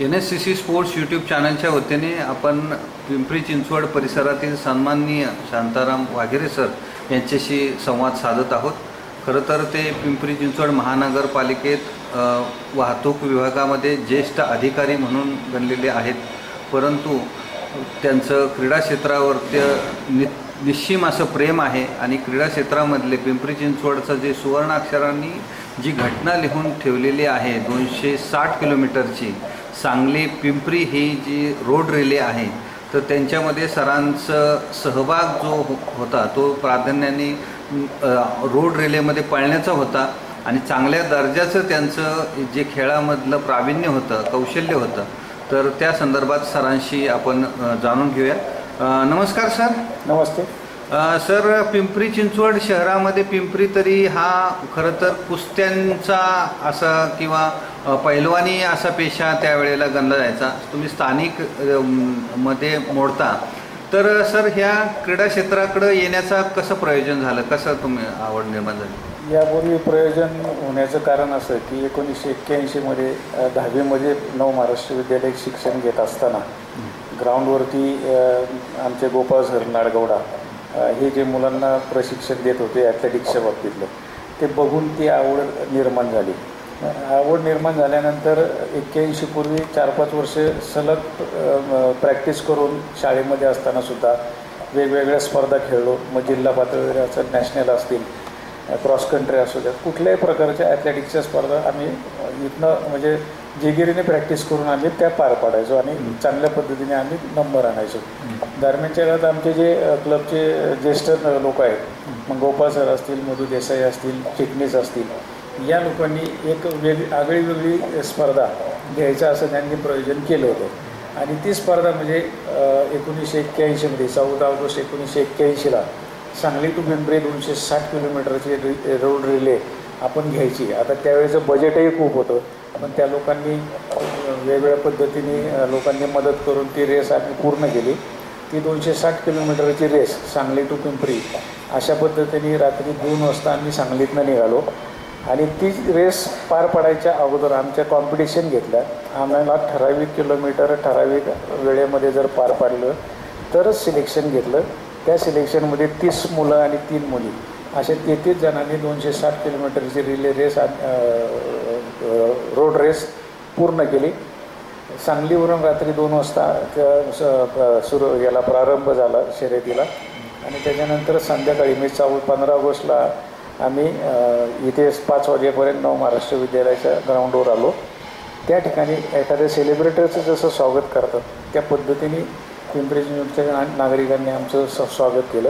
NSCC sports YouTube चॅनलच्या वतीने आपण पिंपरी चिंचवड परिसरातील सन्माननीय शांताराम वाघेरे सर यांच्याशी संवाद साधत आहोत। खरं तर ते पिंपरी चिंचवड महानगरपालिकेत वाहतूक विभागामध्ये ज्येष्ठ अधिकारी म्हणून गणलेले आहेत, परंतु त्यांचं क्रीडा क्षेत्रावरती निश्चिम असं प्रेम आहे आणि क्रीडा क्षेत्रामधले पिंपरी चिंचवडचं जे सुवर्णाक्षरांनी जी घटना लिहून ठेवलेली आहे 260 किलोमीटरची सांगली पिंपरी ही जी रोड रिले आहे, तर त्यांच्यामध्ये सरांचा सहभाग जो होता तो प्राधान्याने रोड रिलेमध्ये पळण्याचा होता आणि चांगल्या दर्जाचं त्यांचं जे खेळामधलं प्रावीण्य होतं, कौशल्य होतं, तर त्या संदर्भात सरांशी आपण जाणून घेऊया। नमस्कार सर। नमस्ते सर, पिंपरी चिंचवड शहरामध्ये पिंपरी तरी हा खरं तर कुस्त्यांचा असा किंवा पैलवानी असा पेशा त्यावेळेला गणला जायचा। तुम्ही स्थानिक मध्ये मोडता, तर सर ह्या क्रीडा क्षेत्राकडे येण्याचा कसं प्रयोजन झालं, कसं तुम्ही आवड निर्माण झाली? यापूर्वी प्रयोजन होण्याचं कारण असं की 1981 मध्ये 10वी मध्ये नव महाराष्ट्र विद्यालय शिक्षण घेत असताना ग्राउंडवरती आमचे गोपाळ सर नाडगौडा हे जे मुलांना प्रशिक्षण देत होते ॲथलेटिक्सच्या बाबतीतलं, ते बघून ती आवड निर्माण झाली। आवड निर्माण झाल्यानंतर 81 पूर्वी 4-5 वर्ष सलग प्रॅक्टिस करून शाळेमध्ये असतानासुद्धा वेगवेगळ्या स्पर्धा खेळलो। मग जिल्हा पातळीवर असेल, नॅशनल असतील, क्रॉस कंट्री असू द्या, कुठल्याही प्रकारच्या ॲथलेटिक्सच्या स्पर्धा आम्ही इथनं म्हणजे जिगिरीने प्रॅक्टिस करून आम्ही त्या पार पाडायचो आणि चांगल्या पद्धतीने आम्ही नंबर आणायचो। दरम्यानच्या काळात आमचे जे क्लबचे ज्येष्ठ लोक आहेत, मग गोपाळ सर असतील, मधु देसाई असतील, चिटणीस असतील, या लोकांनी एक आगळीवेगळी स्पर्धा घ्यायचा असं त्यांनी प्रयोजन केलं होतं आणि ती स्पर्धा म्हणजे 1981 मध्ये 14 ऑगस्ट 1981ला सांगली टू पिंपरी 260 किलोमीटरची रोड रिले आपण घ्यायची। आता त्यावेळेचं बजेटही खूप होतं, पण त्या लोकांनी वेगवेगळ्या पद्धतीने लोकांनी मदत करून ती रेस आम्ही पूर्ण केली। ती 260 किलोमीटरची रेस सांगली टू पिंपरी अशा पद्धतीने रात्री 2 वाजता आम्ही सांगलीतनं निघालो आणि ती रेस पार पाडायच्या अगोदर आमच्या कॉम्पिटिशन घेतल्या। आम्हाला ठराविक किलोमीटर ठराविक वेळेमध्ये जर पार पाडलं तरच सिलेक्शन घेतलं। त्या सिलेक्शनमध्ये 30 मुलं आणि 3 मुली अशा 33 जणांनी 260 किलोमीटरची रिले रेस रोड रेस पूर्ण केली। सांगलीवरून रात्री 2 वाजता याला प्रारंभ झाला शर्यतीला आणि त्याच्यानंतर संध्याकाळी 15 ऑगस्टला आम्ही इथे 5 वाजेपर्यंत नव महाराष्ट्र विद्यालयाच्या ग्राउंडवर आलो। त्या ठिकाणी एखाद्या सेलिब्रिटीचं जसं स्वागत करतात त्या पद्धतीने पिंपरी चिंचवडच्या नागरिकांनी आमचं स्वागत केलं।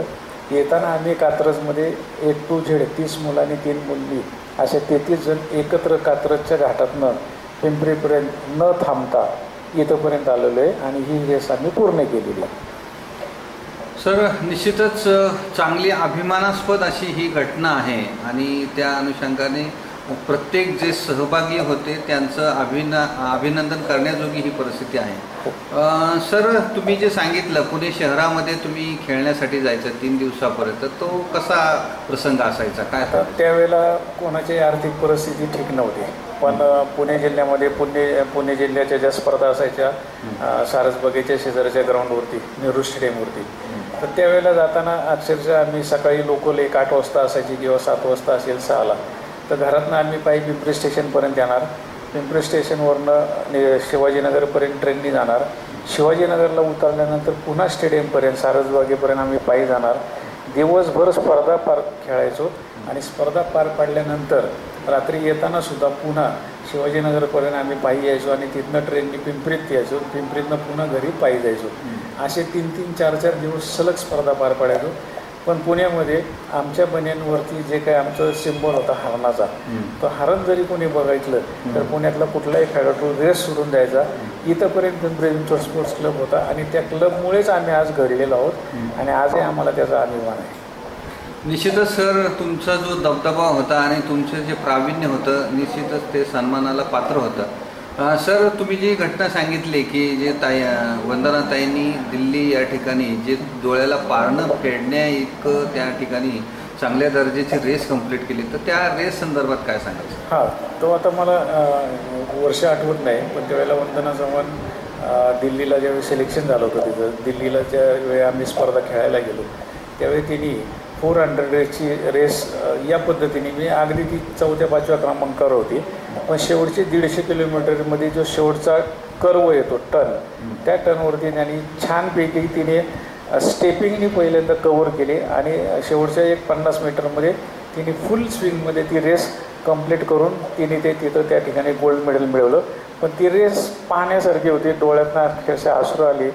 येताना आम्ही कात्रजमध्ये A to Z 30 मुलं आणि 3 मुली असे 33 जण एकत्र कात्रजच्या घाटातनं पिंपरीपर्यंत न थांबता इथंपर्यंत आलेलो आहे आणि ही रेस आम्ही पूर्ण केलेली आहे। सर, निश्चितच चांगली अभिमानास्पद अशी ही घटना आहे आणि त्या अनुषंगाने प्रत्येक जे सहभागी होते त्यांचं अभिनंदन करण्याजोगी ही परिस्थिती आहे। सर, तुम्ही जे सांगितलं पुणे शहरामध्ये तुम्ही खेळण्यासाठी जायचं 3 दिवसापर्यंत, तो कसा प्रसंग असायचा, काय? त्यावेळेला कोणाची आर्थिक परिस्थिती ठीक नव्हती, पण पुणे जिल्ह्यामध्ये पुणे जिल्ह्याच्या ज्या स्पर्धा असायच्या सारसबागेच्या शेजारच्या ग्राउंडवरती नेहरू स्टेडियमवरती, तर त्यावेळेला जाताना अक्षरशः आम्ही सकाळी लोकल 8 वाजता असायची किंवा 7 वाजता असेल 6ला, तर घरातनं आम्ही पायी पिंपरी स्टेशनपर्यंत येणार, पिंपरी स्टेशनवरनं शिवाजीनगरपर्यंत ट्रेननी जाणार, शिवाजीनगरला उतरल्यानंतर पुन्हा स्टेडियमपर्यंत सारसबागेपर्यंत आम्ही पायी जाणार, दिवसभर स्पर्धा खेळायचो आणि स्पर्धा पार पाडल्यानंतर रात्री येतानासुद्धा पुन्हा शिवाजीनगरपर्यंत आम्ही पायी यायचो आणि तिथनं ट्रेननी पिंपरीत यायचो, पिंपरीतनं पुन्हा घरी पायी जायचो। असे 3-3, 4-4 दिवस सलग स्पर्धा पार पाडायचो। पण पुण्यामध्ये आमच्या बन्यांवरती जे काही आमचं सिम्बॉल होता हरणाचा, तो हरण जरी कोणी बघितलं तर पुण्यातला कुठलाही खेळाडू रेस सोडून द्यायचा। इथंपर्यंत पिंपरी चिंचवड स्पोर्ट्स क्लब होता आणि त्या क्लबमुळेच आम्ही आज घडलेलो आहोत आणि आजही आम्हाला त्याचा अभिमान आहे। निश्चितच सर, तुमचा जो दबदबा होता आणि तुमचं जे प्रावीण्य होतं निश्चितच ते सन्मानाला पात्र होतं। सर, तुम्ही जी घटना सांगितली की जे वंदनाताईंनी दिल्ली या ठिकाणी जे डोळ्याला पारणं फेडण्या इतकं त्या ठिकाणी चांगल्या दर्जाची रेस कंप्लीट केली, तर त्या रेस संदर्भात काय सांगाल? हां, तो आता मला वर्ष आठवत नाही, पण त्यावेळेला वंदना चव्हाण दिल्लीला ज्यावेळी सिलेक्शन झालं होतं तिथं, दिल्लीला ज्यावेळी आम्ही स्पर्धा खेळायला गेलो त्यावेळी तिने 400ची रेस या पद्धतीने, मी अगदी ती 4-5व्या क्रमांकावर होती, पण शेवटचे 150 किलोमीटरमध्ये जो शेवटचा कर्व येतो टर्न, त्या टर्नवरती त्यांनी छानपैकी तिने स्टेपिंगनी पहिल्यांदा कव्हर केले आणि शेवटच्या 50 मीटरमध्ये तिने फुल स्विंगमध्ये ती रेस कंप्लीट करून तिने तिथं त्या ठिकाणी गोल्ड मेडल मिळवलं. पण ती रेस पाहण्यासारखी होती, डोळ्यातनं अक्षरशः अश्रू आले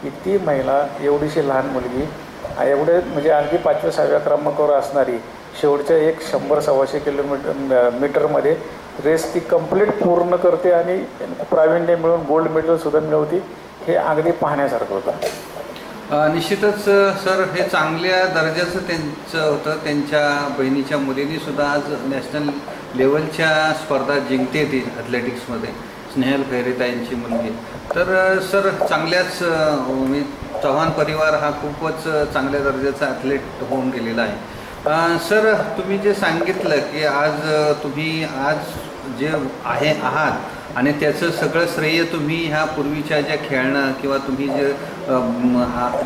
की ती महिला, एवढीशी लहान मुलगी, एवढे म्हणजे अगदी 5व्या-6व्या क्रमांकावर असणारी शेवटच्या 100-125 मीटरमध्ये रेस ती कंप्लीट पूर्ण करते आणि प्रावीण्य मिळून गोल्ड मेडलसुद्धा मिळवती. हे अगदी पाहण्यासारखं होतं. निश्चितच सर, हे चांगल्या दर्जाचं त्यांचं होतं. त्यांच्या बहिणीच्या मुलींनीसुद्धा आज नॅशनल लेवलच्या स्पर्धा जिंकते ती ॲथलेटिक्समध्ये, स्नेहल खैरेताईंची मुलगी. तर सर, चांगल्याच मी चव्हाण परिवार हा खूपच चांगल्या दर्जाचा ॲथलेट होऊन गेलेला आहे. सर, तुम्ही जे सांगितलं की आज तुम्ही आज जे आहात आणि त्याचं सगळं श्रेय तुम्ही ह्या पूर्वीच्या ज्या खेळणं किंवा तुम्ही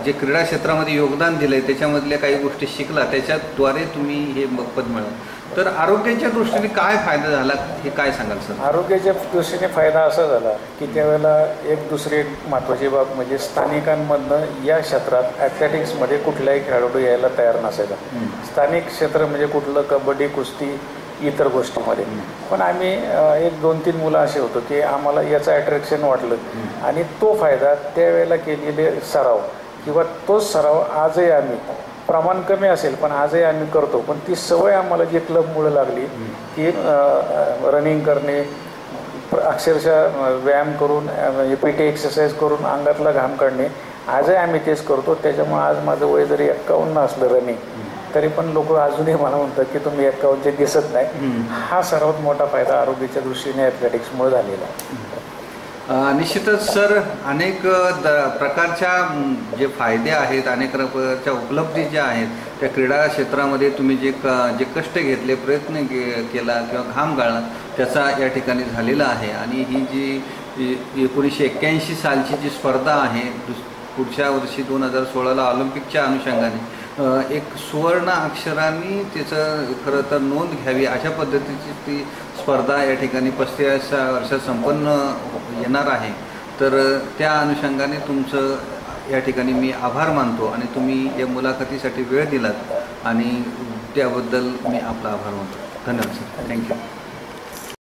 जे क्रीडा क्षेत्रामध्ये योगदान दिलं आहे त्याच्यामधल्या काही गोष्टी शिकला, त्याच्याद्वारे तुम्ही हे पद मिळवलं. तर आरोग्याच्या दृष्टीने काय फायदा झाला हे काय सांगाल सर? आरोग्याच्या दृष्टीने फायदा असा झाला की त्यावेळेला एक दुसरी महत्त्वाची बाब म्हणजे स्थानिकांमधनं या क्षेत्रात ॲथलेटिक्समध्ये कुठलाही खेळाडू यायला तयार नसायचा. स्थानिक क्षेत्र म्हणजे कुठलं कबड्डी, कुस्ती, इतर गोष्टीमध्ये. पण आम्ही 1-2-3 मुलं असे होतो की आम्हाला याचं अट्रॅक्शन वाटलं आणि तो फायदा त्यावेळेला केलेले सराव किंवा तोच सराव आजही आम्ही, प्रमाण कमी असेल पण आजही आम्ही करतो. पण ती सवय आम्हाला जी क्लबमुळे लागली की रनिंग करणे, अक्षरशः व्यायाम करून, PT एक्सरसाइज करून अंगातला घाम काढणे, आजही आम्ही तेच करतो. त्याच्यामुळे आज माझं वय जरी 51 असलं रनिंग, तरी पण लोक अजूनही मला म्हणतात की तुम्ही 51चे दिसत नाही. हा सर्वात मोठा फायदा आरोग्याच्या दृष्टीने ॲथलेटिक्समुळे झालेला आहे. निश्चितच सर, अनेक प्रकारच्या जे फायदे आहेत, अनेक प्रकारच्या उपलब्धी ज्या आहेत त्या क्रीडा क्षेत्रामध्ये तुम्ही जे कष्ट घेतले, प्रयत्न केला किंवा घाम गाळला, त्याचा या ठिकाणी झालेला आहे. आणि ही जी 1981 सालची जी स्पर्धा आहे, पुढच्या वर्षी 2016ला ऑलिम्पिकच्या अनुषंगाने एक सुवर्ण अक्षरांनी तिचं खरं तर नोंद घ्यावी अशा पद्धतीची ती स्पर्धा या ठिकाणी 35व्या वर्षात संपन्न येणार आहे. तर त्या अनुषंगाने तुमचं या ठिकाणी मी आभार मानतो आणि तुम्ही या मुलाखतीसाठी वेळ दिलात आणि त्याबद्दल मी आपला आभार मानतो. धन्यवाद सर. थँक्यू.